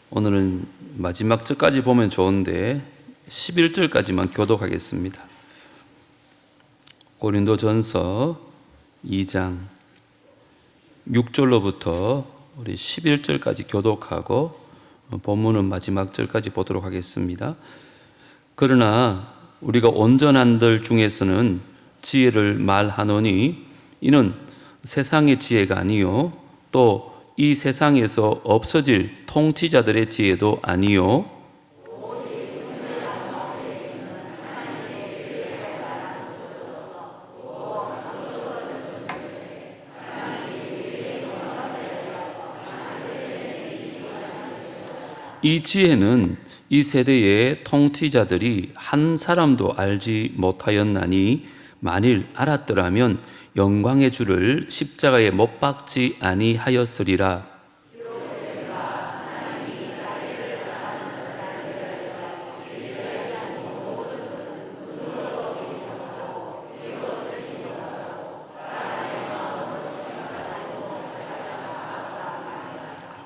오늘은 마지막 절까지 보면 좋은데 11절까지만 교독하겠습니다. 고린도전서 2장 6절로부터 우리 11절까지 교독하고 본문은 마지막 절까지 보도록 하겠습니다. 그러나 우리가 온전한들 중에서는 지혜를 말하노니 이는 세상의 지혜가 아니요 또 이 세상에서 없어질 통치자들의 지혜도 아니요 이 지혜는 이 세대의 통치자들이 한 사람도 알지 못하였나니 만일 알았더라면 영광의 주를 십자가에 못 박지 아니하였으리라.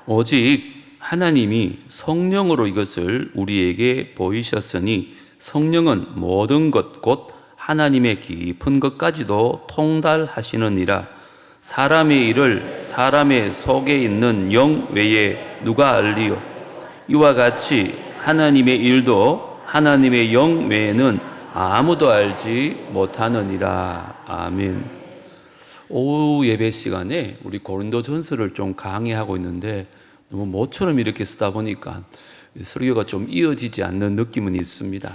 오직 하나님이 성령으로 이것을 우리에게 보이셨으니 성령은 모든 것 곧 하나님의 깊은 것까지도 통달하시느니라. 사람의 일을 사람의 속에 있는 영 외에 누가 알리요? 이와 같이 하나님의 일도 하나님의 영 외에는 아무도 알지 못하느니라. 아멘. 오후 예배 시간에 우리 고린도전서를 좀 강의하고 있는데 너무 모처럼 이렇게 쓰다 보니까 설교가 좀 이어지지 않는 느낌은 있습니다.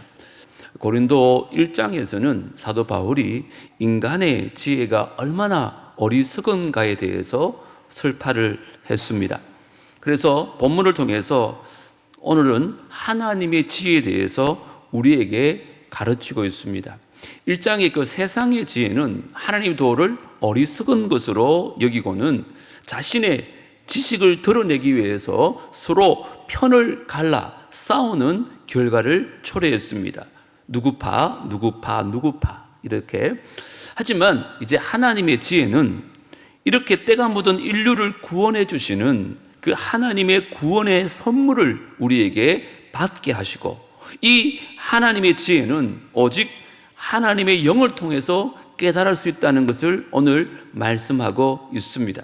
고린도 1장에서는 사도 바울이 인간의 지혜가 얼마나 어리석은가에 대해서 설파를 했습니다. 그래서 본문을 통해서 오늘은 하나님의 지혜에 대해서 우리에게 가르치고 있습니다. 1장의 그 세상의 지혜는 하나님 도를 어리석은 것으로 여기고는 자신의 지식을 드러내기 위해서 서로 편을 갈라 싸우는 결과를 초래했습니다. 누구파 이렇게. 하지만 이제 하나님의 지혜는 이렇게 때가 묻은 인류를 구원해 주시는 그 하나님의 구원의 선물을 우리에게 받게 하시고, 이 하나님의 지혜는 오직 하나님의 영을 통해서 깨달을 수 있다는 것을 오늘 말씀하고 있습니다.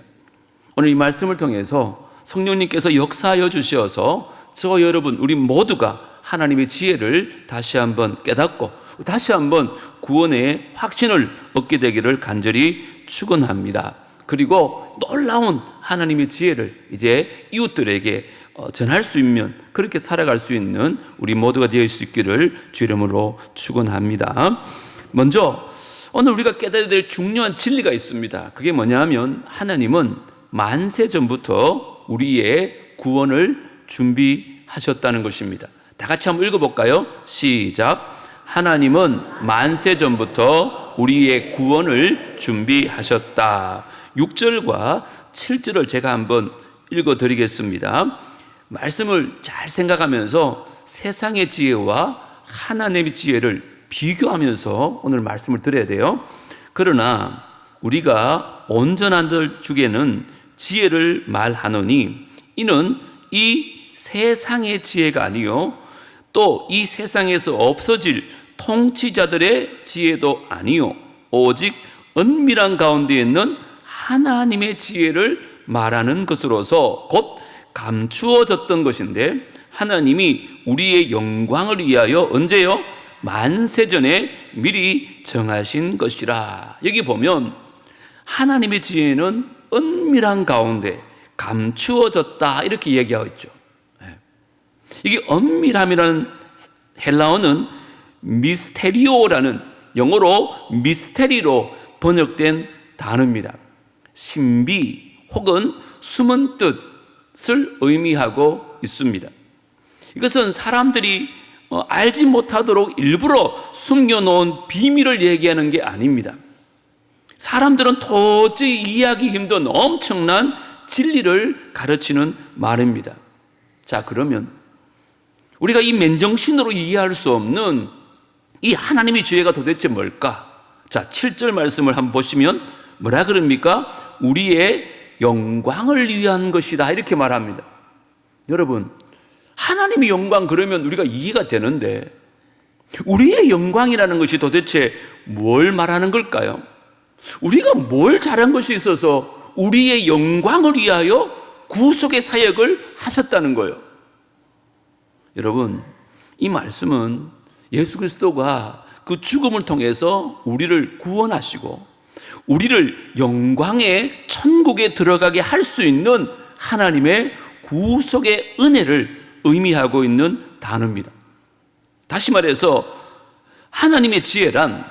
오늘 이 말씀을 통해서 성령님께서 역사하여 주셔서 저와 여러분 우리 모두가 하나님의 지혜를 다시 한번 깨닫고 다시 한번 구원의 확신을 얻게 되기를 간절히 축원합니다. 그리고 놀라운 하나님의 지혜를 이제 이웃들에게 전할 수 있는, 그렇게 살아갈 수 있는 우리 모두가 되어 수 있기를 주 이름으로 축원합니다. 먼저 오늘 우리가 깨달아야 될 중요한 진리가 있습니다. 그게 뭐냐면 하나님은 만세 전부터 우리의 구원을 준비하셨다는 것입니다. 다 같이 한번 읽어볼까요? 시작. 하나님은 만세 전부터 우리의 구원을 준비하셨다. 6절과 7절을 제가 한번 읽어드리겠습니다. 말씀을 잘 생각하면서 세상의 지혜와 하나님의 지혜를 비교하면서 오늘 말씀을 드려야 돼요. 그러나 우리가 온전한들 중에는 지혜를 말하노니 이는 이 세상의 지혜가 아니요 또 이 세상에서 없어질 통치자들의 지혜도 아니요 오직 은밀한 가운데 있는 하나님의 지혜를 말하는 것으로서 곧 감추어졌던 것인데, 하나님이 우리의 영광을 위하여 언제요? 만세전에 미리 정하신 것이라. 여기 보면 하나님의 지혜는 은밀한 가운데 감추어졌다 이렇게 얘기하고 있죠. 이게 은밀함이라는 헬라어는 미스테리오라는 영어로 미스테리로 번역된 단어입니다. 신비 혹은 숨은 뜻을 의미하고 있습니다. 이것은 사람들이 알지 못하도록 일부러 숨겨놓은 비밀을 얘기하는 게 아닙니다. 사람들은 도저히 이해하기 힘든 엄청난 진리를 가르치는 말입니다. 자, 그러면 우리가 이 맨정신으로 이해할 수 없는 이 하나님의 지혜가 도대체 뭘까? 자, 7절 말씀을 한번 보시면 뭐라 그럽니까? 우리의 영광을 위한 것이다 이렇게 말합니다. 여러분, 하나님의 영광 그러면 우리가 이해가 되는데 우리의 영광이라는 것이 도대체 뭘 말하는 걸까요? 우리가 뭘 잘한 것이 있어서 우리의 영광을 위하여 구속의 사역을 하셨다는 거예요. 여러분, 이 말씀은 예수 그리스도가 그 죽음을 통해서 우리를 구원하시고 우리를 영광의 천국에 들어가게 할 수 있는 하나님의 구속의 은혜를 의미하고 있는 단어입니다. 다시 말해서 하나님의 지혜란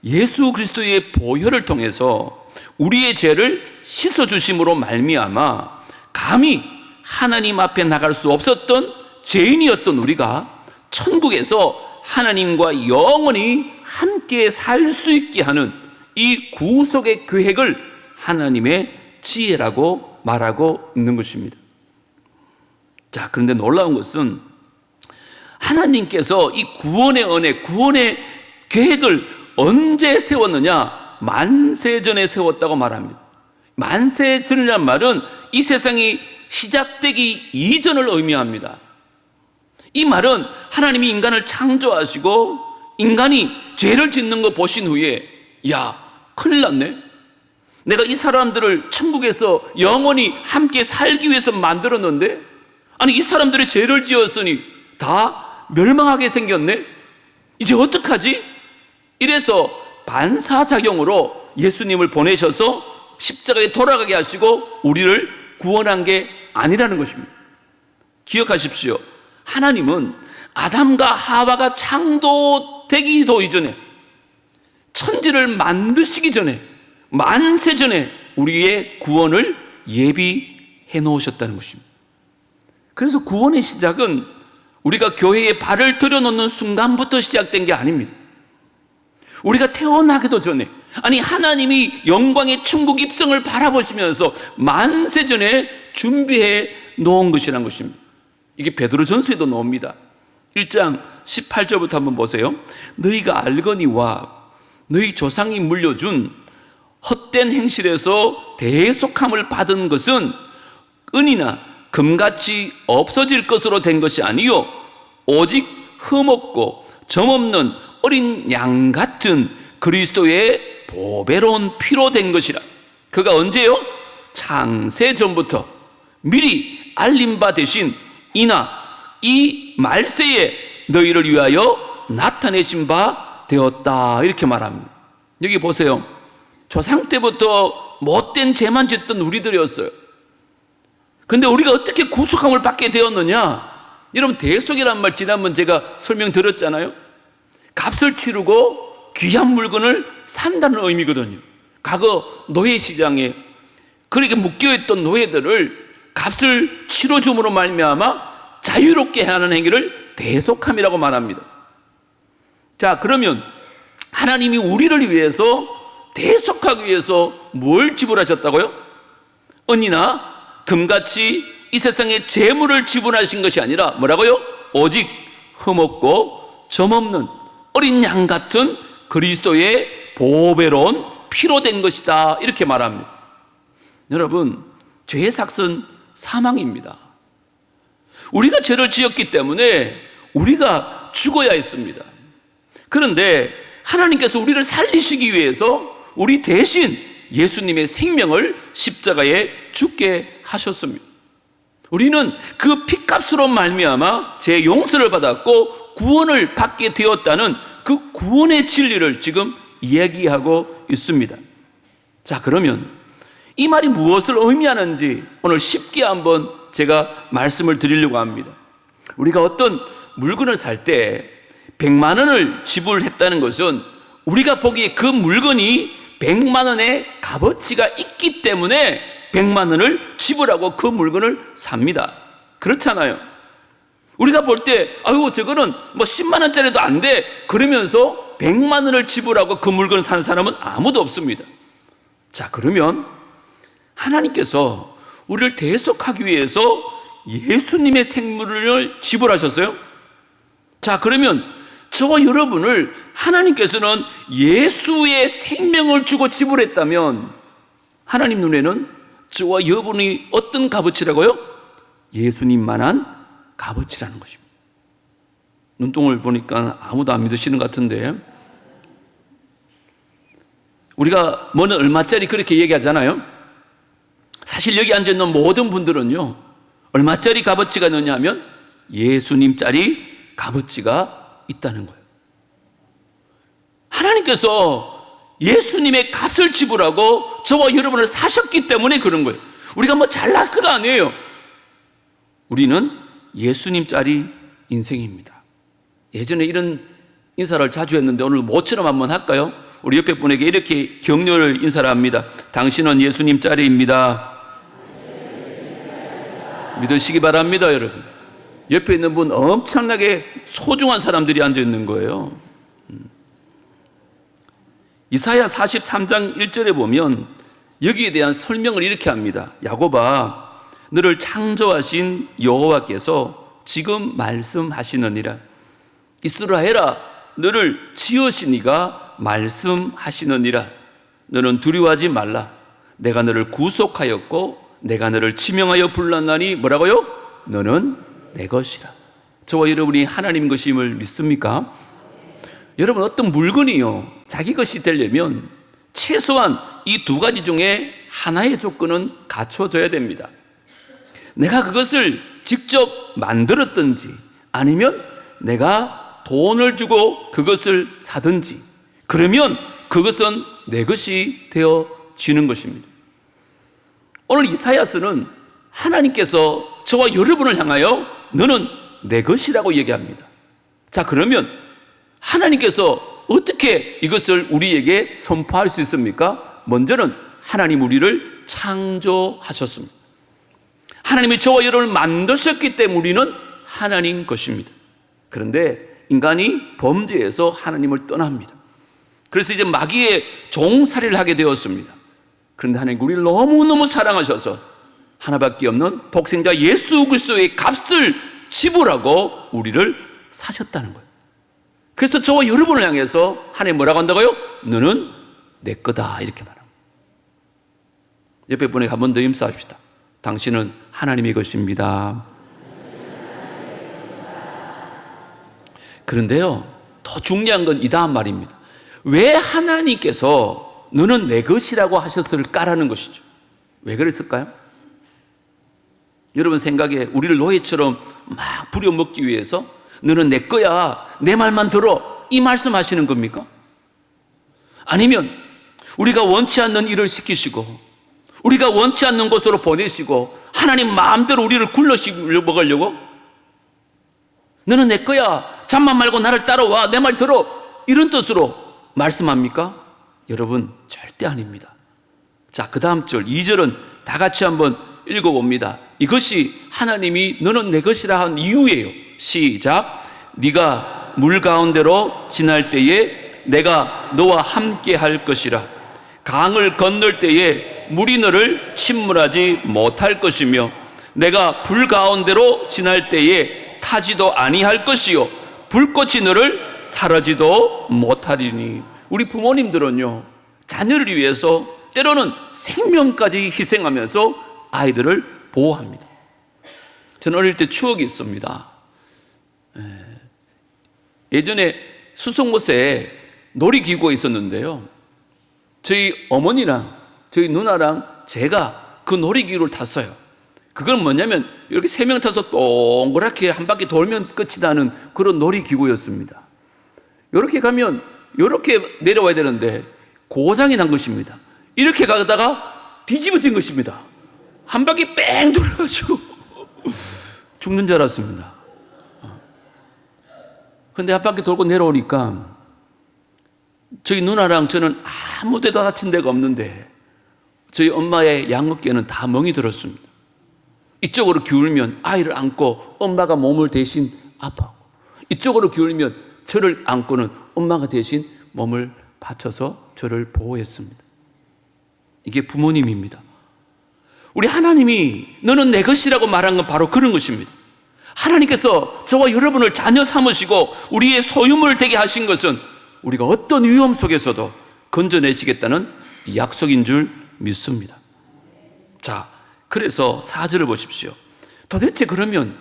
예수 그리스도의 보혈을 통해서 우리의 죄를 씻어주심으로 말미암아 감히 하나님 앞에 나갈 수 없었던 죄인이었던 우리가 천국에서 하나님과 영원히 함께 살 수 있게 하는 이 구속의 계획을 하나님의 지혜라고 말하고 있는 것입니다. 자, 그런데 놀라운 것은 하나님께서 이 구원의 은혜, 구원의 계획을 언제 세웠느냐? 만세전에 세웠다고 말합니다. 만세전이란 말은 이 세상이 시작되기 이전을 의미합니다. 이 말은 하나님이 인간을 창조하시고 인간이 죄를 짓는 거 보신 후에 야, 큰일 났네. 내가 이 사람들을 천국에서 영원히 함께 살기 위해서 만들었는데 아니 이 사람들이 죄를 지었으니 다 멸망하게 생겼네. 이제 어떡하지? 이래서 반사작용으로 예수님을 보내셔서 십자가에 돌아가게 하시고 우리를 구원한 게 아니라는 것입니다. 기억하십시오. 하나님은 아담과 하와가 창조되기도 이전에 천지를 만드시기 전에 만세 전에 우리의 구원을 예비해 놓으셨다는 것입니다. 그래서 구원의 시작은 우리가 교회에 발을 들여놓는 순간부터 시작된 게 아닙니다. 우리가 태어나기도 전에 아니 하나님이 영광의 천국 입성을 바라보시면서 만세 전에 준비해 놓은 것이라는 것입니다. 이게 베드로전서에도 나옵니다. 1장 18절부터 한번 보세요. 너희가 알거니와 너희 조상이 물려준 헛된 행실에서 대속함을 받은 것은 은이나 금같이 없어질 것으로 된 것이 아니요 오직 흠없고 점없는 어린 양 같은 그리스도의 보배로운 피로 된 것이라. 그가 언제요? 창세 전부터 미리 알림 바 되신 이나 이 말세에 너희를 위하여 나타내신 바 되었다. 이렇게 말합니다. 여기 보세요. 조상 때부터 못된 죄만 짓던 우리들이었어요. 근데 우리가 어떻게 구속함을 받게 되었느냐? 여러분, 대속이란 말 지난번 제가 설명드렸잖아요. 값을 치르고 귀한 물건을 산다는 의미거든요. 과거 노예시장에 그렇게 묶여있던 노예들을 값을 치러줌으로 말미암아 자유롭게 하는 행위를 대속함이라고 말합니다. 자, 그러면 하나님이 우리를 위해서 대속하기 위해서 뭘 지불하셨다고요? 은이나 금같이 이 세상에 재물을 지불하신 것이 아니라 뭐라고요? 오직 흠없고 점없는 어린 양 같은 그리스도의 보배로운 피로 된 것이다. 이렇게 말합니다. 여러분, 죄의 삭은 사망입니다. 우리가 죄를 지었기 때문에 우리가 죽어야 했습니다. 그런데 하나님께서 우리를 살리시기 위해서 우리 대신 예수님의 생명을 십자가에 죽게 하셨습니다. 우리는 그 피값으로 말미암아 죄 용서를 받았고 구원을 받게 되었다는 그 구원의 진리를 지금 이야기하고 있습니다. 자, 그러면 이 말이 무엇을 의미하는지 오늘 쉽게 한번 제가 말씀을 드리려고 합니다. 우리가 어떤 물건을 살 때 100만 원을 지불했다는 것은 우리가 보기에 그 물건이 100만 원의 값어치가 있기 때문에 100만 원을 지불하고 그 물건을 삽니다. 그렇잖아요. 우리가 볼 때 아유 저거는 뭐 10만 원짜리도 안 돼 그러면서 100만 원을 지불하고 그 물건을 사는 사람은 아무도 없습니다. 자, 그러면 하나님께서 우리를 대속하기 위해서 예수님의 생명을 지불하셨어요. 자, 그러면 저와 여러분을 하나님께서는 예수의 생명을 주고 지불했다면 하나님 눈에는 저와 여러분이 어떤 값어치라고요? 예수님만한 값어치라는 것입니다. 눈동을 보니까 아무도 안 믿으시는 것 같은데, 우리가 뭐는 얼마짜리 그렇게 얘기하잖아요. 사실 여기 앉아있는 모든 분들은요, 얼마짜리 값어치가 있느냐 하면 예수님짜리 값어치가 있다는 거예요. 하나님께서 예수님의 값을 지불하고 저와 여러분을 사셨기 때문에 그런 거예요. 우리가 뭐 잘났어가 아니에요. 우리는 예수님짜리 인생입니다. 예전에 이런 인사를 자주 했는데 오늘 모처럼 한번 할까요? 우리 옆에 분에게 이렇게 격려를 인사를 합니다. 당신은 예수님짜리입니다. 믿으시기 바랍니다, 여러분. 옆에 있는 분 엄청나게 소중한 사람들이 앉아 있는 거예요. 이사야 43장 1절에 보면 여기에 대한 설명을 이렇게 합니다. 야곱아, 너를 창조하신 여호와께서 지금 말씀하시느니라. 이스라엘아, 너를 지으신 이가 말씀하시느니라. 너는 두려워하지 말라. 내가 너를 구속하였고 내가 너를 지명하여 불렀나니 뭐라고요? 너는 내 것이라. 저와 여러분이 하나님 것임을 믿습니까? 여러분, 어떤 물건이요, 자기 것이 되려면 최소한 이 두 가지 중에 하나의 조건은 갖춰져야 됩니다. 내가 그것을 직접 만들었든지 아니면 내가 돈을 주고 그것을 사든지, 그러면 그것은 내 것이 되어지는 것입니다. 오늘 이사야서는 하나님께서 저와 여러분을 향하여 너는 내 것이라고 얘기합니다. 자, 그러면 하나님께서 어떻게 이것을 우리에게 선포할 수 있습니까? 먼저는 하나님 우리를 창조하셨습니다. 하나님이 저와 여러분을 만드셨기 때문에 우리는 하나님 것입니다. 그런데 인간이 범죄해서 하나님을 떠납니다. 그래서 이제 마귀의 종살이를 하게 되었습니다. 그런데 하나님 우리를 너무너무 사랑하셔서 하나밖에 없는 독생자 예수 그리스도의 값을 지불하고 우리를 사셨다는 거예요. 그래서 저와 여러분을 향해서 하나님 뭐라고 한다고요? 너는 내 거다, 이렇게 말합니다. 옆에 분에게 한 번 더 임사합시다. 당신은 하나님의 것입니다. 그런데요, 더 중요한 건 이 다음 말입니다. 왜 하나님께서 너는 내 것이라고 하셨을까라는 것이죠. 왜 그랬을까요? 여러분 생각에 우리를 노예처럼 막 부려먹기 위해서 너는 내 거야, 내 말만 들어, 이 말씀하시는 겁니까? 아니면 우리가 원치 않는 일을 시키시고 우리가 원치 않는 곳으로 보내시고 하나님 마음대로 우리를 굴러 먹으려고, 너는 내 거야, 잠만 말고 나를 따라와, 내 말 들어, 이런 뜻으로 말씀합니까? 여러분, 절대 아닙니다. 자, 그 다음 절 2절은 다 같이 한번 읽어봅니다. 이것이 하나님이 너는 내 것이라 한 이유예요. 시작. 네가 물 가운데로 지날 때에 내가 너와 함께 할 것이라. 강을 건널 때에 물이 너를 침몰하지 못할 것이며 내가 불 가운데로 지날 때에 타지도 아니할 것이요 불꽃이 너를 사르지도 못하리니. 우리 부모님들은요, 자녀를 위해서 때로는 생명까지 희생하면서 아이들을 보호합니다. 저는 어릴 때 추억이 있습니다. 예전에 수성못에 놀이기구가 있었는데요, 저희 어머니랑 저희 누나랑 제가 그 놀이기구를 탔어요. 그건 뭐냐면 이렇게 3명 타서 동그랗게 한 바퀴 돌면 끝이 나는 그런 놀이기구였습니다. 이렇게 가면 이렇게 내려와야 되는데 고장이 난 것입니다. 이렇게 가다가 뒤집어진 것입니다. 한 바퀴 뺑 돌아가지고 죽는 줄 알았습니다. 그런데 한 바퀴 돌고 내려오니까 저희 누나랑 저는 아무 데도 다친 데가 없는데 저희 엄마의 양어깨는 다 멍이 들었습니다. 이쪽으로 기울면 아이를 안고 엄마가 몸을 대신 아파하고, 이쪽으로 기울면 저를 안고는 엄마가 대신 몸을 받쳐서 저를 보호했습니다. 이게 부모님입니다. 우리 하나님이 너는 내 것이라고 말한 건 바로 그런 것입니다. 하나님께서 저와 여러분을 자녀 삼으시고 우리의 소유물 되게 하신 것은 우리가 어떤 위험 속에서도 건져내시겠다는 약속인 줄 믿습니다. 자, 그래서 4절을 보십시오. 도대체 그러면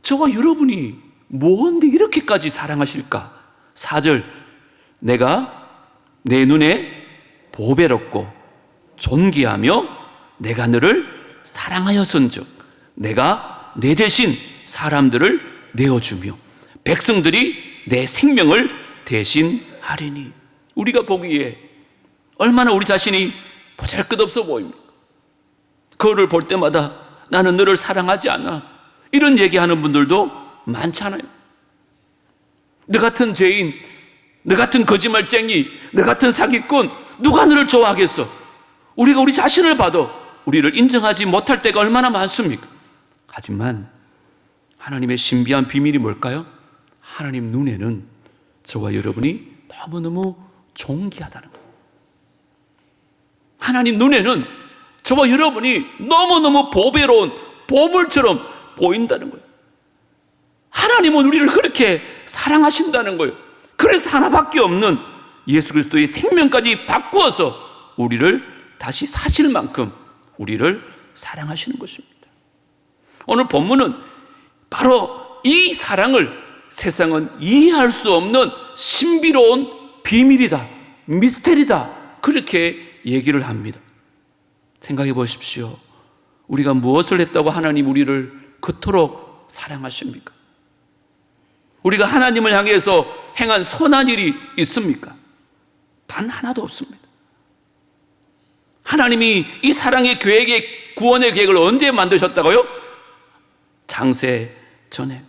저와 여러분이 뭔데 이렇게까지 사랑하실까? 4절, 내가 내 눈에 보배롭고 존귀하며 내가 너를 사랑하였은즉 내가 내 대신 사람들을 내어주며 백성들이 내 생명을 대신하리니. 우리가 보기에 얼마나 우리 자신이 보잘것없어 보입니까? 그거를 볼 때마다 나는 너를 사랑하지 않아, 이런 얘기하는 분들도 많잖아요. 너 같은 죄인, 너 같은 거짓말쟁이, 너 같은 사기꾼, 누가 너를 좋아하겠어? 우리가 우리 자신을 봐도 우리를 인정하지 못할 때가 얼마나 많습니까? 하지만 하나님의 신비한 비밀이 뭘까요? 하나님 눈에는 저와 여러분이 너무너무 존귀하다는 거예요. 하나님 눈에는 저와 여러분이 너무너무 보배로운 보물처럼 보인다는 거예요. 하나님은 우리를 그렇게 사랑하신다는 거예요. 그래서 하나밖에 없는 예수 그리스도의 생명까지 바꾸어서 우리를 다시 사실 만큼 우리를 사랑하시는 것입니다. 오늘 본문은 바로 이 사랑을 세상은 이해할 수 없는 신비로운 비밀이다, 미스테리다, 그렇게 얘기를 합니다. 생각해 보십시오. 우리가 무엇을 했다고 하나님 우리를 그토록 사랑하십니까? 우리가 하나님을 향해서 행한 선한 일이 있습니까? 단 하나도 없습니다. 하나님이 이 사랑의 계획의 구원의 계획을 언제 만드셨다고요? 장세 전에,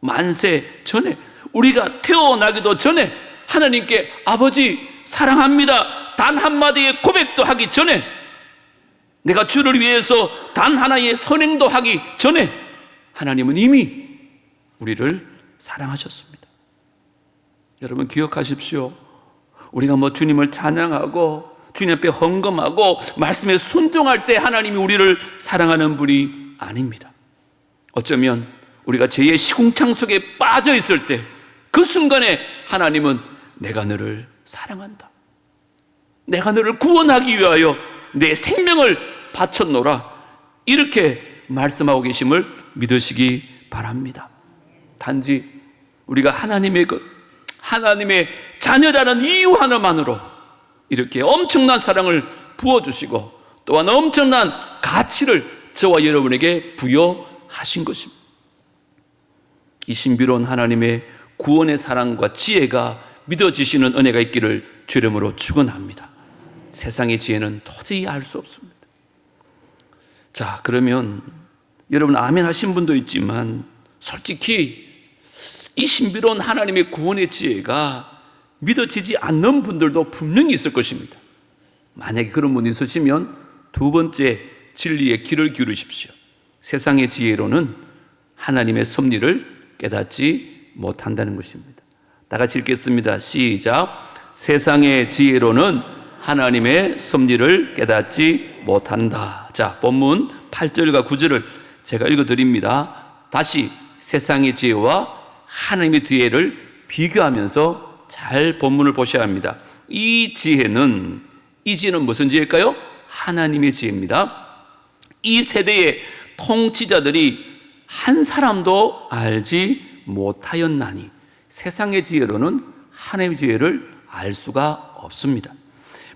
만세 전에, 우리가 태어나기도 전에 하나님께 아버지 사랑합니다 단 한마디의 고백도 하기 전에, 내가 주를 위해서 단 하나의 선행도 하기 전에 하나님은 이미 우리를 사랑하셨습니다. 여러분 기억하십시오. 우리가 주님을 찬양하고 주님 앞에 헌금하고 말씀에 순종할 때 하나님이 우리를 사랑하는 분이 아닙니다. 어쩌면 우리가 죄의 시궁창 속에 빠져 있을 때 그 순간에 하나님은 내가 너를 사랑한다, 내가 너를 구원하기 위하여 내 생명을 바쳤노라, 이렇게 말씀하고 계심을 믿으시기 바랍니다. 단지 우리가 하나님의 자녀라는 이유 하나만으로 이렇게 엄청난 사랑을 부어주시고 또한 엄청난 가치를 저와 여러분에게 부여하신 것입니다. 이 신비로운 하나님의 구원의 사랑과 지혜가 믿어지시는 은혜가 있기를 주 이름으로 축원합니다. 세상의 지혜는 도저히 알 수 없습니다. 자, 그러면 여러분 아멘 하신 분도 있지만 솔직히 이 신비로운 하나님의 구원의 지혜가 믿어지지 않는 분들도 분명히 있을 것입니다. 만약에 그런 분이 있으시면 두 번째 진리의 귀를 기울이십시오. 세상의 지혜로는 하나님의 섭리를 깨닫지 못한다는 것입니다. 다 같이 읽겠습니다. 시작. 세상의 지혜로는 하나님의 섭리를 깨닫지 못한다. 자, 본문 8절과 9절을 제가 읽어드립니다. 다시 세상의 지혜와 하나님의 지혜를 비교하면서 잘 본문을 보셔야 합니다. 이 지혜는 무슨 지혜일까요? 하나님의 지혜입니다. 이 세대의 통치자들이 한 사람도 알지 못하였나니 세상의 지혜로는 하나님의 지혜를 알 수가 없습니다.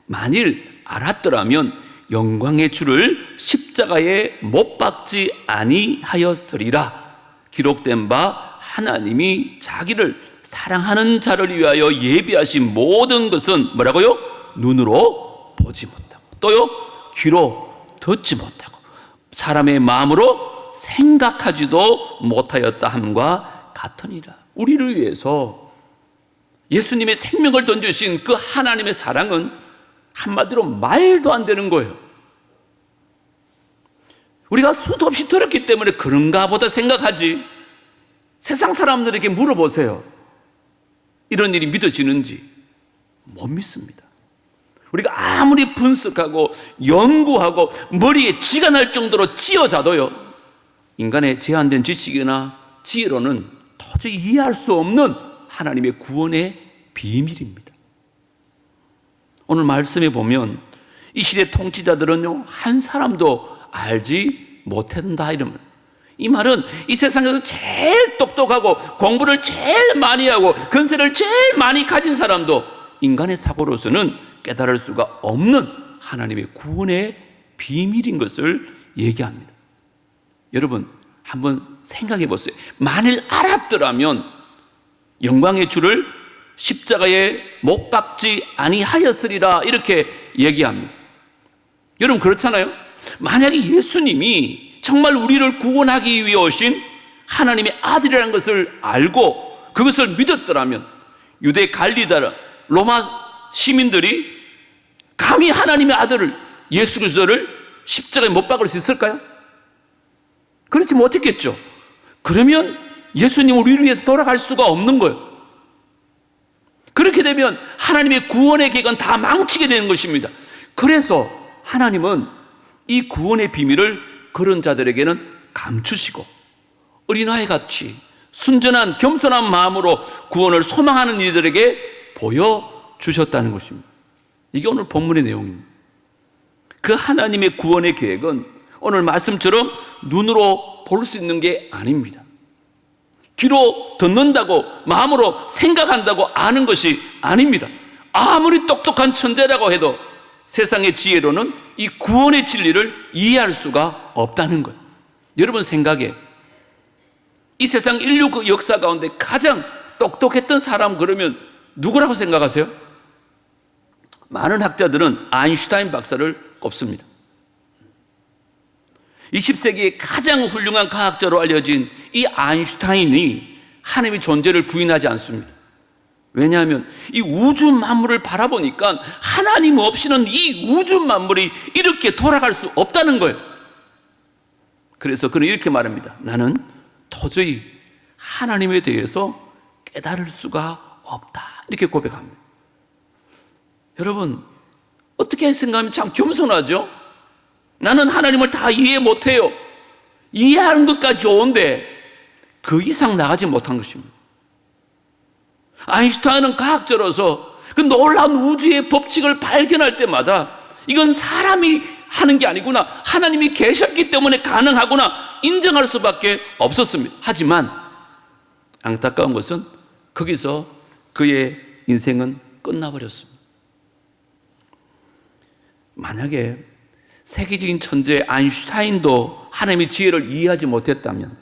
만일 알았더라면 영광의 주를 십자가에 못 박지 아니하였으리라. 기록된 바 하나님이 자기를 사랑하는 자를 위하여 예비하신 모든 것은 뭐라고요? 눈으로 보지 못하고 또요 귀로 듣지 못하고 사람의 마음으로 생각하지도 못하였다 함과 같으니라. 우리를 위해서 예수님의 생명을 던지신 그 하나님의 사랑은 한마디로 말도 안 되는 거예요. 우리가 수도 없이 들었기 때문에 그런가 보다 생각하지, 세상 사람들에게 물어보세요. 이런 일이 믿어지는지 못 믿습니다. 우리가 아무리 분석하고 연구하고 머리에 쥐가 날 정도로 쥐어자도요, 인간의 제한된 지식이나 지혜로는 도저히 이해할 수 없는 하나님의 구원의 비밀입니다. 오늘 말씀에 보면 이 시대 통치자들은요 한 사람도 알지 못한다 이러면 이 말은 이 세상에서 제일 똑똑하고 공부를 제일 많이 하고 근세를 제일 많이 가진 사람도 인간의 사고로서는 깨달을 수가 없는 하나님의 구원의 비밀인 것을 얘기합니다. 여러분 한번 생각해 보세요. 만일 알았더라면 영광의 주를 십자가에 못 박지 아니하였으리라 이렇게 얘기합니다. 여러분 그렇잖아요. 만약에 예수님이 정말 우리를 구원하기 위해 오신 하나님의 아들이라는 것을 알고 그것을 믿었더라면 유대 갈리다 로마 시민들이 감히 하나님의 아들을 예수 그리스도를 십자가에 못 박을 수 있을까요? 그렇지 못했겠죠. 그러면 예수님은 우리를 위해서 돌아갈 수가 없는 거예요. 그렇게 되면 하나님의 구원의 계획은 다 망치게 되는 것입니다. 그래서 하나님은 이 구원의 비밀을 그런 자들에게는 감추시고 어린아이 같이 순전한 겸손한 마음으로 구원을 소망하는 이들에게 보여주셨다는 것입니다. 이게 오늘 본문의 내용입니다. 그 하나님의 구원의 계획은 오늘 말씀처럼 눈으로 볼 수 있는 게 아닙니다. 귀로 듣는다고 마음으로 생각한다고 아는 것이 아닙니다. 아무리 똑똑한 천재라고 해도 세상의 지혜로는 이 구원의 진리를 이해할 수가 없다는 거예요. 여러분 생각에 이 세상 인류 그 역사 가운데 가장 똑똑했던 사람 그러면 누구라고 생각하세요? 많은 학자들은 아인슈타인 박사를 꼽습니다. 20세기의 가장 훌륭한 과학자로 알려진 이 아인슈타인이 하나님의 존재를 부인하지 않습니다. 왜냐하면 이 우주 만물을 바라보니까 하나님 없이는 이 우주 만물이 이렇게 돌아갈 수 없다는 거예요. 그래서 그는 이렇게 말합니다. 나는 도저히 하나님에 대해서 깨달을 수가 없다. 이렇게 고백합니다. 여러분 어떻게 생각하면 참 겸손하죠? 나는 하나님을 다 이해 못해요. 이해하는 것까지 좋은데 그 이상 나가지 못한 것입니다. 아인슈타인은 과학자로서 그 놀라운 우주의 법칙을 발견할 때마다 이건 사람이 하는 게 아니구나, 하나님이 계셨기 때문에 가능하구나 인정할 수밖에 없었습니다. 하지만 안타까운 것은 거기서 그의 인생은 끝나버렸습니다. 만약에 세계적인 천재 아인슈타인도 하나님의 지혜를 이해하지 못했다면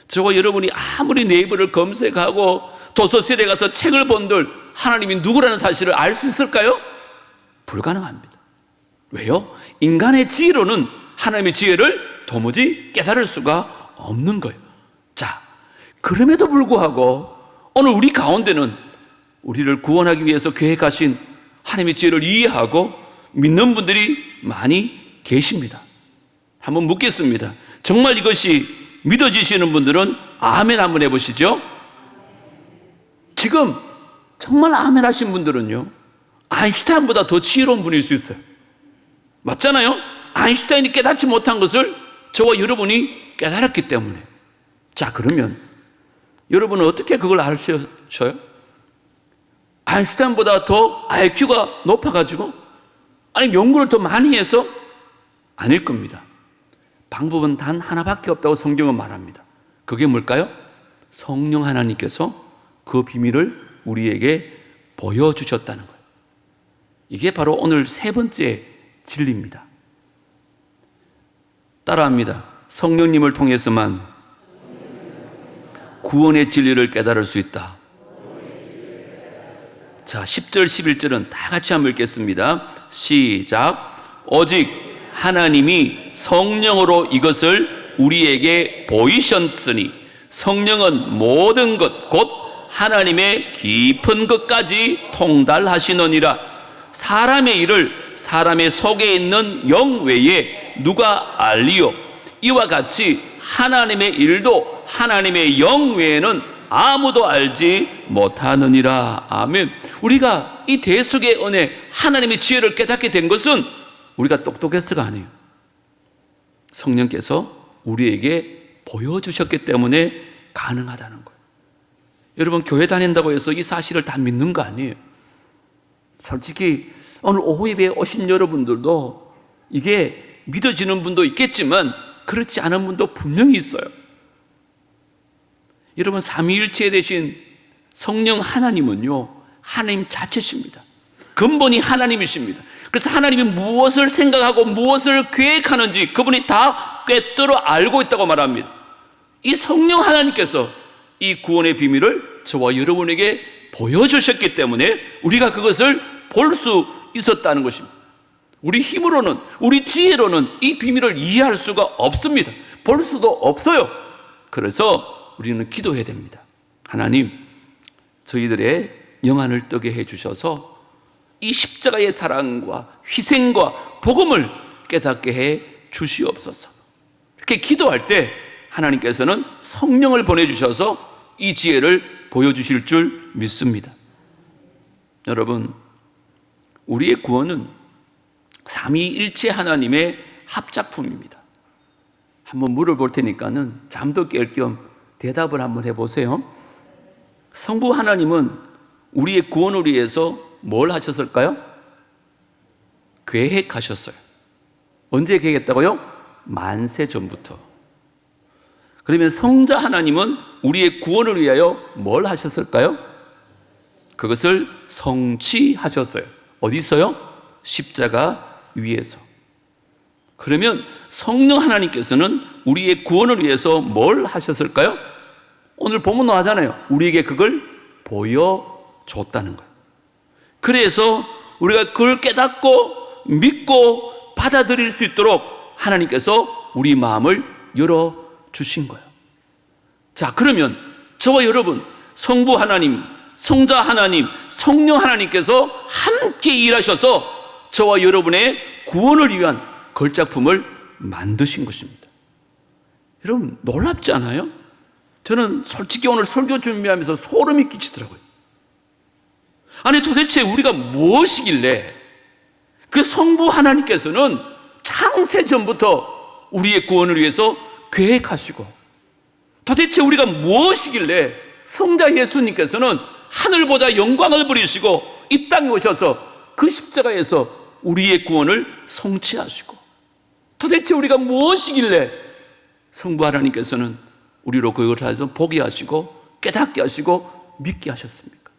저와 여러분이 아무리 네이버를 검색하고 도서실에 가서 책을 본들 하나님이 누구라는 사실을 알 수 있을까요? 불가능합니다. 왜요? 인간의 지혜로는 하나님의 지혜를 도무지 깨달을 수가 없는 거예요. 자, 그럼에도 불구하고 오늘 우리 가운데는 우리를 구원하기 위해서 계획하신 하나님의 지혜를 이해하고 믿는 분들이 많이 계십니다. 한번 묻겠습니다. 정말 이것이 믿어지시는 분들은 아멘 한번 해보시죠. 지금 정말 아멘 하신 분들은요, 아인슈타인보다 더 지혜로운 분일 수 있어요. 맞잖아요? 아인슈타인이 깨닫지 못한 것을 저와 여러분이 깨달았기 때문에. 자, 그러면 여러분은 어떻게 그걸 아셔요? 아인슈타인보다 더 IQ가 높아가지고? 아니면 연구를 더 많이 해서? 아닐 겁니다. 방법은 단 하나밖에 없다고 성경은 말합니다. 그게 뭘까요? 성령 하나님께서 그 비밀을 우리에게 보여주셨다는 거예요. 이게 바로 오늘 세 번째 진리입니다. 따라합니다. 성령님을 통해서만 구원의 진리를 깨달을 수 있다. 자, 10절 11절은 다 같이 한번 읽겠습니다. 시작. 오직 하나님이 성령으로 이것을 우리에게 보이셨으니 성령은 모든 것 곧 하나님의 깊은 것까지 통달하시느니라. 사람의 일을 사람의 속에 있는 영 외에 누가 알리요? 이와 같이 하나님의 일도 하나님의 영 외에는 아무도 알지 못하느니라. 아멘. 우리가 이 대속의 은혜, 하나님의 지혜를 깨닫게 된 것은 우리가 똑똑해서가 아니에요. 성령께서 우리에게 보여주셨기 때문에 가능하다는 거예요. 여러분, 교회 다닌다고 해서 이 사실을 다 믿는 거 아니에요. 솔직히 오늘 오후 예배에 오신 여러분들도 이게 믿어지는 분도 있겠지만 그렇지 않은 분도 분명히 있어요. 여러분, 삼위일체 되신 성령 하나님은요, 하나님 자체십니다. 근본이 하나님이십니다. 그래서 하나님이 무엇을 생각하고 무엇을 계획하는지 그분이 다 꿰뚫어 알고 있다고 말합니다. 이 성령 하나님께서 이 구원의 비밀을 저와 여러분에게 보여주셨기 때문에 우리가 그것을 볼 수 있었다는 것입니다. 우리 힘으로는, 우리 지혜로는 이 비밀을 이해할 수가 없습니다. 볼 수도 없어요. 그래서 우리는 기도해야 됩니다. 하나님, 저희들의 영안을 뜨게 해주셔서 이 십자가의 사랑과 희생과 복음을 깨닫게 해 주시옵소서. 이렇게 기도할 때 하나님께서는 성령을 보내주셔서 이 지혜를 보여주실 줄 믿습니다. 여러분, 우리의 구원은 삼위일체 하나님의 합작품입니다. 한번 물어볼 테니까는 잠도 깰 겸 대답을 한번 해보세요. 성부 하나님은 우리의 구원을 위해서 뭘 하셨을까요? 계획하셨어요. 언제 계획했다고요? 만세 전부터. 그러면 성자 하나님은 우리의 구원을 위하여 뭘 하셨을까요? 그것을 성취하셨어요. 어디서요? 십자가 위에서. 그러면 성령 하나님께서는 우리의 구원을 위해서 뭘 하셨을까요? 오늘 본문도 하잖아요. 우리에게 그걸 보여줬다는 거예요. 그래서 우리가 그걸 깨닫고 믿고 받아들일 수 있도록 하나님께서 우리 마음을 열어주신 거예요. 자, 그러면 저와 여러분, 성부 하나님, 성자 하나님, 성령 하나님께서 함께 일하셔서 저와 여러분의 구원을 위한 걸작품을 만드신 것입니다. 여러분, 놀랍지 않아요? 저는 솔직히 오늘 설교 준비하면서 소름이 끼치더라고요. 아니, 도대체 우리가 무엇이길래 그 성부 하나님께서는 창세 전부터 우리의 구원을 위해서 계획하시고, 도대체 우리가 무엇이길래 성자 예수님께서는 하늘보다 영광을 부리시고 이 땅에 오셔서 그 십자가에서 우리의 구원을 성취하시고, 도대체 우리가 무엇이길래 성부 하나님께서는 우리로 그것을 해서 보게 하시고 깨닫게 하시고 믿게 하셨습니까?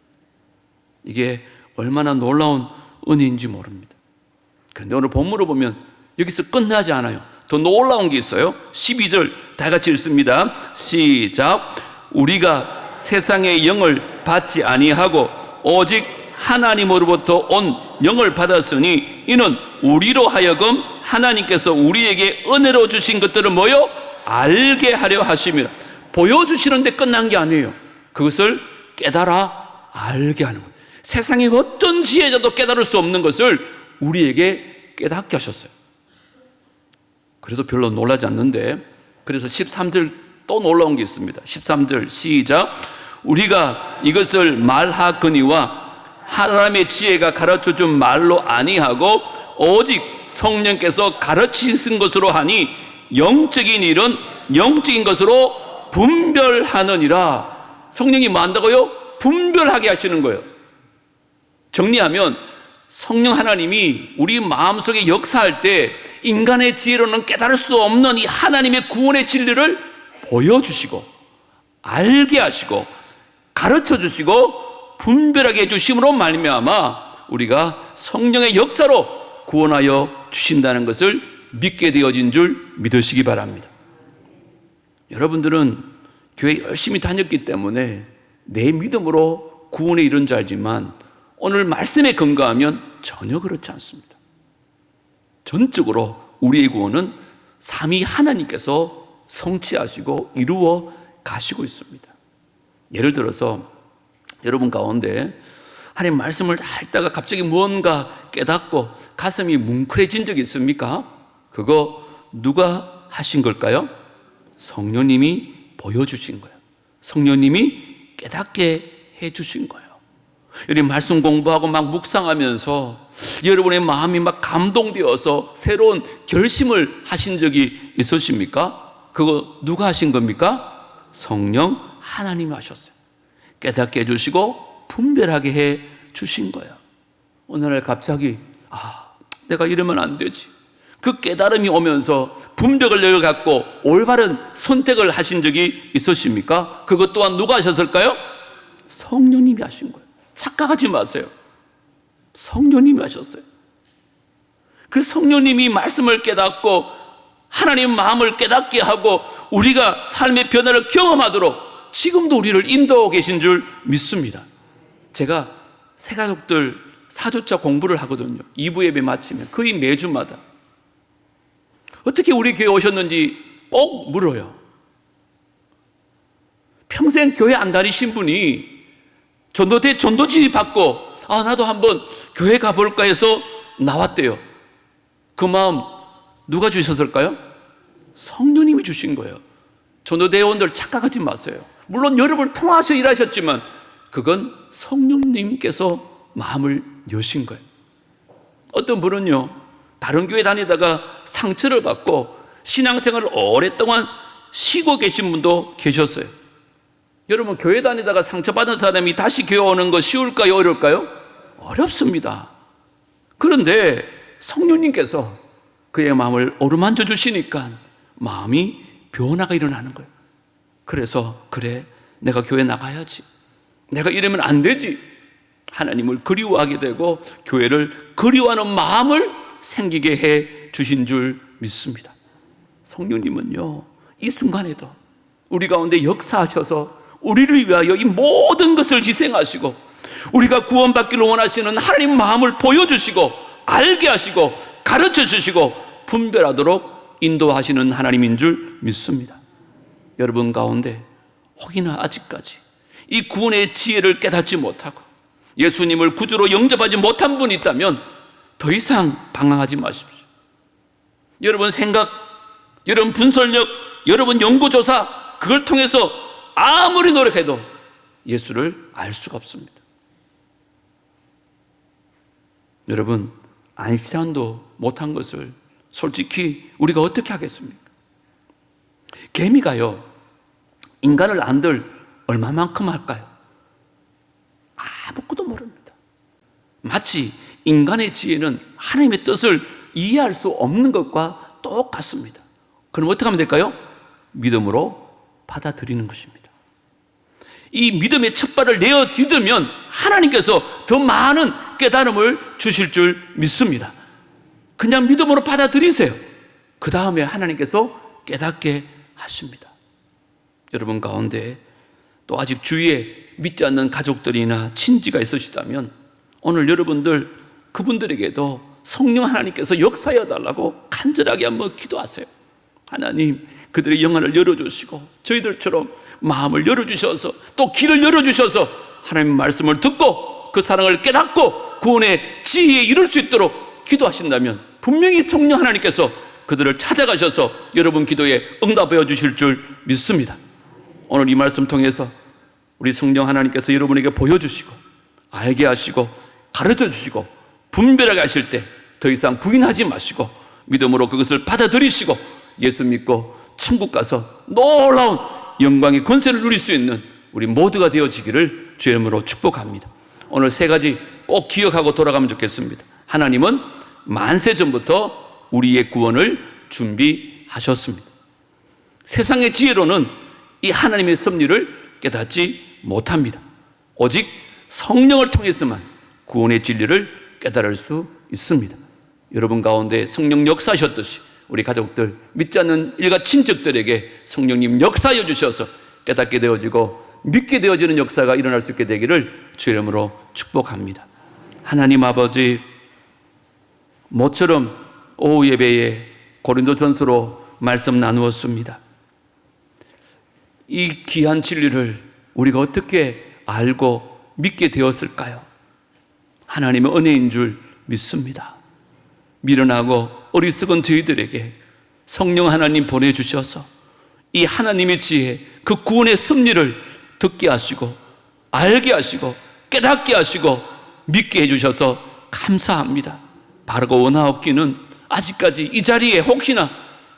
이게 얼마나 놀라운 은혜인지 모릅니다. 그런데 오늘 본문을 보면 여기서 끝나지 않아요. 더 놀라운 게 있어요. 12절 다 같이 읽습니다. 시작. 우리가 세상의 영을 받지 아니하고 오직 하나님으로부터 온 영을 받았으니 이는 우리로 하여금 하나님께서 우리에게 은혜로 주신 것들을 뭐요? 알게 하려 하심이라. 보여주시는데 끝난 게 아니에요. 그것을 깨달아 알게 하는 거예요. 세상의 어떤 지혜자도 깨달을 수 없는 것을 우리에게 깨닫게 하셨어요. 그래서 별로 놀라지 않는데, 그래서 13절 또 놀라운 게 있습니다. 13절 시작. 우리가 이것을 말하거니와 하나님의 지혜가 가르쳐준 말로 아니하고 오직 성령께서 가르치신 것으로 하니 영적인 일은 영적인 것으로 분별하느니라. 성령이 뭐 한다고요? 분별하게 하시는 거예요. 정리하면 성령 하나님이 우리 마음속에 역사할 때 인간의 지혜로는 깨달을 수 없는 이 하나님의 구원의 진리를 보여주시고 알게 하시고 가르쳐주시고 분별하게 해주심으로 말미암아 우리가 성령의 역사로 구원하여 주신다는 것을 믿게 되어진 줄 믿으시기 바랍니다. 여러분들은 교회 열심히 다녔기 때문에 내 믿음으로 구원에 이른 줄 알지만 오늘 말씀에 근거하면 전혀 그렇지 않습니다. 전적으로 우리의 구원은 삼위 하나님께서 성취하시고 이루어 가시고 있습니다. 예를 들어서 여러분 가운데 하나님 말씀을 다 읽다가 갑자기 무언가 깨닫고 가슴이 뭉클해진 적이 있습니까? 그거 누가 하신 걸까요? 성령님이 보여주신 거예요. 성령님이 깨닫게 해주신 거예요. 여러분 말씀 공부하고 막 묵상하면서 여러분의 마음이 막 감동되어서 새로운 결심을 하신 적이 있으십니까? 그거 누가 하신 겁니까? 성령 하나님이 하셨어요. 깨닫게 해주시고 분별하게 해 주신 거예요. 어느 날 갑자기 내가 이러면 안 되지. 그 깨달음이 오면서 분별을 열어갖고 올바른 선택을 하신 적이 있으십니까? 그것 또한 누가 하셨을까요? 성령님이 하신 거예요. 착각하지 마세요. 성령님이 하셨어요. 그 성령님이 말씀을 깨닫고 하나님 마음을 깨닫게 하고 우리가 삶의 변화를 경험하도록 지금도 우리를 인도하고 계신 줄 믿습니다. 제가 새가족들 4주차 공부를 하거든요. 2부 예배 마치면 거의 매주마다 어떻게 우리 교회 오셨는지 꼭 물어요. 평생 교회 안 다니신 분이 전도지 받고 나도 한번 교회 가볼까 해서 나왔대요. 그 마음 누가 주셨을까요? 성령님이 주신 거예요. 전도대원들 착각하지 마세요. 물론 여러분을 통하셔 일하셨지만 그건 성령님께서 마음을 여신 거예요. 어떤 분은요, 다른 교회 다니다가 상처를 받고 신앙생활을 오랫동안 쉬고 계신 분도 계셨어요. 여러분, 교회 다니다가 상처받은 사람이 다시 교회 오는 거 쉬울까요? 어려울까요? 어렵습니다. 그런데 성령님께서 그의 마음을 어루만져 주시니까 마음이 변화가 일어나는 거예요. 그래서 그래, 내가 교회 나가야지. 내가 이러면 안 되지. 하나님을 그리워하게 되고 교회를 그리워하는 마음을 생기게 해 주신 줄 믿습니다. 성령님은요, 이 순간에도 우리 가운데 역사하셔서 우리를 위하여 이 모든 것을 희생하시고 우리가 구원받기를 원하시는 하나님 마음을 보여주시고 알게 하시고 가르쳐 주시고 분별하도록 인도하시는 하나님인 줄 믿습니다. 여러분 가운데 혹이나 아직까지 이 구원의 지혜를 깨닫지 못하고 예수님을 구주로 영접하지 못한 분이 있다면 더 이상 방황하지 마십시오. 여러분 생각, 여러분 분설력, 여러분 연구조사, 그걸 통해서 아무리 노력해도 예수를 알 수가 없습니다. 여러분, 아인슈타인도 못한 것을 솔직히 우리가 어떻게 하겠습니까? 개미가요, 인간을 안들 얼마만큼 할까요? 아무것도 모릅니다. 마치 인간의 지혜는 하나님의 뜻을 이해할 수 없는 것과 똑같습니다. 그럼 어떻게 하면 될까요? 믿음으로 받아들이는 것입니다. 이 믿음의 첫 발을 내어 디디면 하나님께서 더 많은 깨달음을 주실 줄 믿습니다. 그냥 믿음으로 받아들이세요. 그 다음에 하나님께서 깨닫게 하십니다. 여러분 가운데 또 아직 주위에 믿지 않는 가족들이나 친지가 있으시다면 오늘 여러분들 그분들에게도 성령 하나님께서 역사해 달라고 간절하게 한번 기도하세요. 하나님, 그들의 영안을 열어주시고 저희들처럼 마음을 열어주셔서 또 길을 열어주셔서 하나님의 말씀을 듣고 그 사랑을 깨닫고 구원의 지혜에 이룰 수 있도록 기도하신다면 분명히 성령 하나님께서 그들을 찾아가셔서 여러분 기도에 응답해 주실 줄 믿습니다. 오늘 이 말씀 통해서 우리 성령 하나님께서 여러분에게 보여주시고 알게 하시고 가르쳐 주시고 분별하게 하실 때 더 이상 부인하지 마시고 믿음으로 그것을 받아들이시고 예수 믿고 천국 가서 놀라운 영광의 권세를 누릴 수 있는 우리 모두가 되어지기를 주의 이름으로 축복합니다. 오늘 세 가지 꼭 기억하고 돌아가면 좋겠습니다. 하나님은 만세 전부터 우리의 구원을 준비하셨습니다. 세상의 지혜로는 이 하나님의 섭리를 깨닫지 못합니다. 오직 성령을 통해서만 구원의 진리를 깨달을 수 있습니다. 여러분 가운데 성령 역사하셨듯이 우리 가족들, 믿지 않는 일가 친척들에게 성령님 역사해 주셔서 깨닫게 되어지고 믿게 되어지는 역사가 일어날 수 있게 되기를 주의 이름으로 축복합니다. 하나님 아버지, 모처럼 오후 예배에 고린도전서로 말씀 나누었습니다. 이 귀한 진리를 우리가 어떻게 알고 믿게 되었을까요? 하나님의 은혜인 줄 믿습니다. 미련하고 어리석은 저희들에게 성령 하나님 보내주셔서 이 하나님의 지혜, 그 구원의 섭리를 듣게 하시고 알게 하시고 깨닫게 하시고 믿게 해주셔서 감사합니다. 바르고 원하옵기는 아직까지 이 자리에 혹시나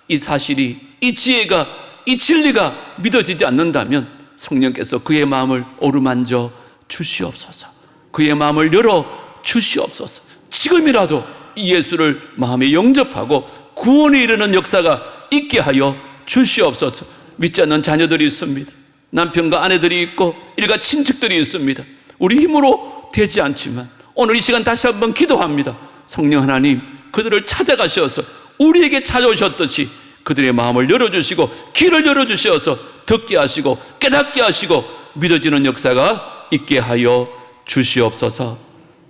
이 사실이, 이 지혜가, 이 진리가 믿어지지 않는다면 성령께서 그의 마음을 어루만져 주시옵소서. 그의 마음을 열어 주시옵소서. 지금이라도 이 예수를 마음에 영접하고 구원에 이르는 역사가 있게 하여 주시옵소서. 믿지 않는 자녀들이 있습니다. 남편과 아내들이 있고 일가 친척들이 있습니다. 우리 힘으로 되지 않지만 오늘 이 시간 다시 한번 기도합니다. 성령 하나님, 그들을 찾아가셔서 우리에게 찾아오셨듯이 그들의 마음을 열어주시고 귀를 열어주셔서 듣게 하시고 깨닫게 하시고 믿어지는 역사가 있게 하여 주시옵소서.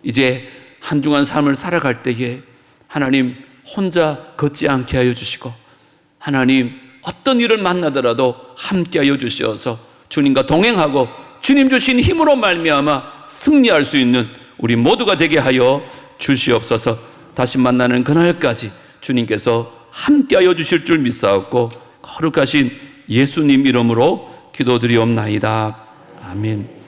이제 한중한 삶을 살아갈 때에 하나님 혼자 걷지 않게 하여 주시고 하나님 어떤 일을 만나더라도 함께 하여 주시어서 주님과 동행하고 주님 주신 힘으로 말미암아 승리할 수 있는 우리 모두가 되게 하여 주시옵소서. 다시 만나는 그날까지 주님께서 함께 하여 주실 줄 믿사옵고 거룩하신 예수님 이름으로 기도드리옵나이다. 아멘.